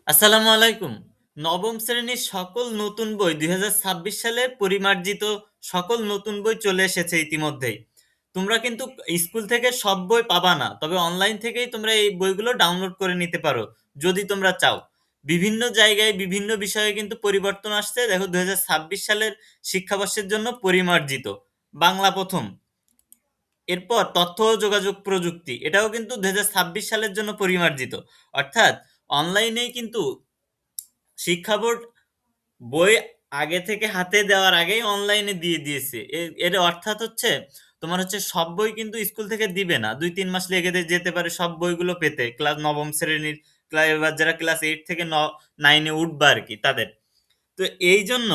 আসসালামু আলাইকুম। নবম শ্রেণীর সকল নতুন বই ২০২৬ সালে পরিমার্জিত সকল নতুন বই চলে এসেছে ইতিমধ্যেই। তোমরা কিন্তু স্কুল থেকে সব বই পাবা না, তবে অনলাইন থেকেই তোমরা এই বইগুলো ডাউনলোড করে নিতে পারো যদি তোমরা চাও। বিভিন্ন জায়গায় বিভিন্ন বিষয়ে কিন্তু পরিবর্তন আসছে। দেখো ২০২৬ সালের শিক্ষাবর্ষের জন্য পরিমার্জিত বাংলা প্রথম, এরপর তথ্য ও যোগাযোগ প্রযুক্তি এটাও কিন্তু ২০২৬ সালের জন্য পরিমার্জিত। অর্থাৎ অনলাইনেই কিন্তু শিক্ষা বোর্ড বই আগে থেকে হাতে দেওয়ার আগেই অনলাইনে দিয়ে দিয়েছে। এর অর্থাৎ হচ্ছে তোমার হচ্ছে সব বই কিন্তু স্কুল থেকে দিবে না, ২-৩ মাস লেগে যেতে পারে সব বইগুলো পেতে। ক্লাস নবম শ্রেণীর এবার যারা ক্লাস 8 থেকে 9-এ উঠবে আর কি তাদের। তো এই জন্য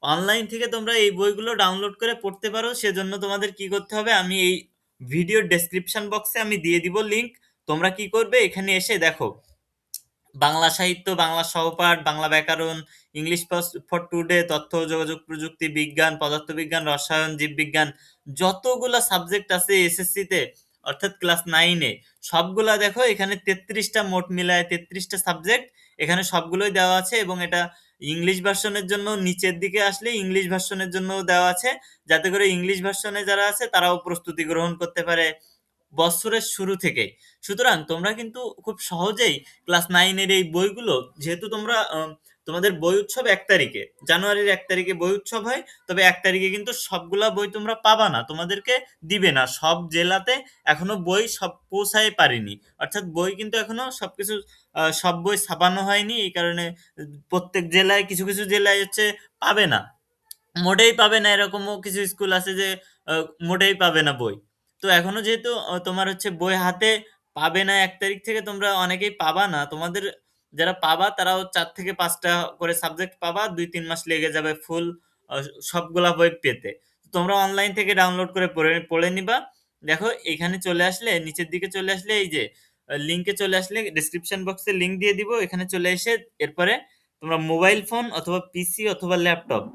অনলাইন থেকে তোমরা এই বইগুলো ডাউনলোড করে পড়তে পারো। সেজন্য তোমাদের কি করতে হবে, আমি এই ভিডিওর ডেসক্রিপশন বক্সে আমি দিয়ে দিব লিংক। তোমরা কি করবে, এখানে এসে দেখো বাংলা সাহিত্য, বাংলা সহপাঠ, বাংলা ব্যাকরণ, ইংলিশ ফর টুডে, তথ্য ও যোগাযোগ প্রযুক্তি, বিজ্ঞান, পদার্থবিজ্ঞান, রসায়ন, জীববিজ্ঞান, যতগুলা সাবজেক্ট আছে এসএসসি তে অর্থাৎ ক্লাস 9-এ, সবগুলা দেখো এখানে 33টা, মোট মিলায় 33টা সাবজেক্ট এখানে সবগুলোই দেওয়া আছে। এবং এটা ইংলিশ ভার্সনের জন্য নিচের দিকে আসলে ইংলিশ ভার্সনের জন্য দেওয়া আছে, যাতে করে ইংলিশ ভার্সনে যারা আছে তারাও প্রস্তুতি গ্রহণ করতে পারে বছরের শুরু থেকেই। সুতরাং তোমরা কিন্তু খুব সহজেই ক্লাস 9-এর এই বইগুলো, যেহেতু তোমরা তোমাদের বই উৎসব 1 তারিখে, জানুয়ারির 1 তারিখে বই উৎসব হয়, তবে 1 তারিখে কিন্তু সবগুলা বই তোমরা পাবা না, তোমাদেরকে দিবে না। সব জেলাতে এখনো বই সব পৌঁছায় পারেনি, অর্থাৎ বই কিন্তু এখনো সবকিছু সব বই ছাপানো হয়নি। এই কারণে প্রত্যেক জেলায় কিছু কিছু জেলায় হচ্ছে পাবে না, মোটেই পাবে না। এরকমও কিছু স্কুল আছে যে মোটেই পাবে না বই। তো এখনো যেহেতু তোমার হচ্ছে বই হাতে পাবে না 1 তারিখ থেকে, তোমরা অনেকেই পাবা না। তোমাদের যারা পাবা তারাও 4 থেকে 5টা করে সাবজেক্ট পাবা, 2-3 মাস লেগে যাবে ফুল সবগুলা বই পেতে। তোমরা অনলাইন থেকে ডাউনলোড করে পড়ে পড়ে নিবা। দেখো এখানে চলে আসলে, নিচের দিকে চলে আসলে, এই যে লিঙ্কে চলে আসলে, ডিসক্রিপশন বক্সে লিঙ্ক দিয়ে দিব, এখানে চলে এসে এরপরে তোমরা মোবাইল ফোন অথবা পিসি অথবা ল্যাপটপ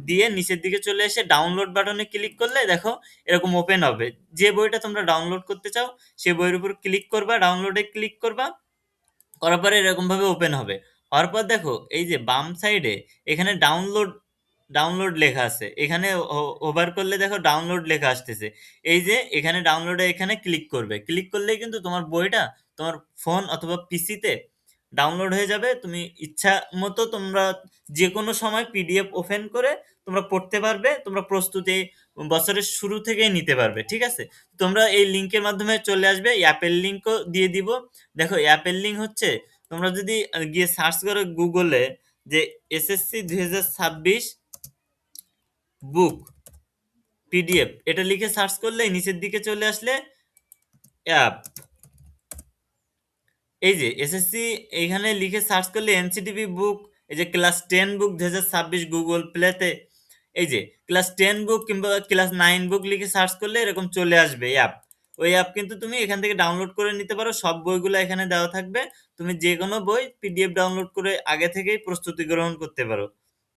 দিয়ে নিচের দিকে চলে এসে ডাউনলোড বাটনে ক্লিক করলে দেখো এরকম ওপেন হবে। যে বইটা তোমরা ডাউনলোড করতে চাও সে বইয়ের উপর ক্লিক করবা, ডাউনলোডে ক্লিক করবা, করার পরে এরকম ভাবে ওপেন হবে। হওয়ার পর দেখো এই যে বাম সাইডে এখানে ডাউনলোড ডাউনলোড লেখা আছে, এখানে ওভার করলে দেখো ডাউনলোড লেখা আসতেছে। এই যে এখানে ডাউনলোডে এখানে ক্লিক করবে, ক্লিক করলেই কিন্তু তোমার বইটা তোমার ফোন অথবা পিসিতে ডাউনলোড হয়ে যাবে। তুমি ইচ্ছা মতো তোমরা যে কোনো সময় পিডিএফ ওপেন করে তোমরা পড়তে পারবে। তোমরা প্রস্তুতি বছরের শুরু থেকেই নিতে পারবে, ঠিক আছে? তোমরা এই লিংকের মাধ্যমে চলে আসবে, অ্যাপের লিংকও দিয়ে দিব। দেখো অ্যাপের লিংক হচ্ছে, তোমরা যদি গিয়ে সার্চ করো গুগলে যে এসএসসি 2026 বুক পিডিএফ, এটা লিখে সার্চ করলে নিচের দিকে চলে আসলে অ্যাপ, এই যে এসএসসি এইখানে লিখে সার্চ করলে এনসিটিভি বুক, এই যে ক্লাস 10 বুক 2026 গুগল প্লেতে, এই যে ক্লাস 10 বুক কিংবা ক্লাস 9 বুক লিখে সার্চ করলে এরকম চলে আসবে অ্যাপ। ওই অ্যাপ কিন্তু তুমি এখান থেকে ডাউনলোড করে নিতে পারো, সব বইগুলো এখানে দেওয়া থাকবে। তুমি যে কোনো বই পিডিএফ ডাউনলোড করে আগে থেকেই প্রস্তুতি গ্রহণ করতে পারো।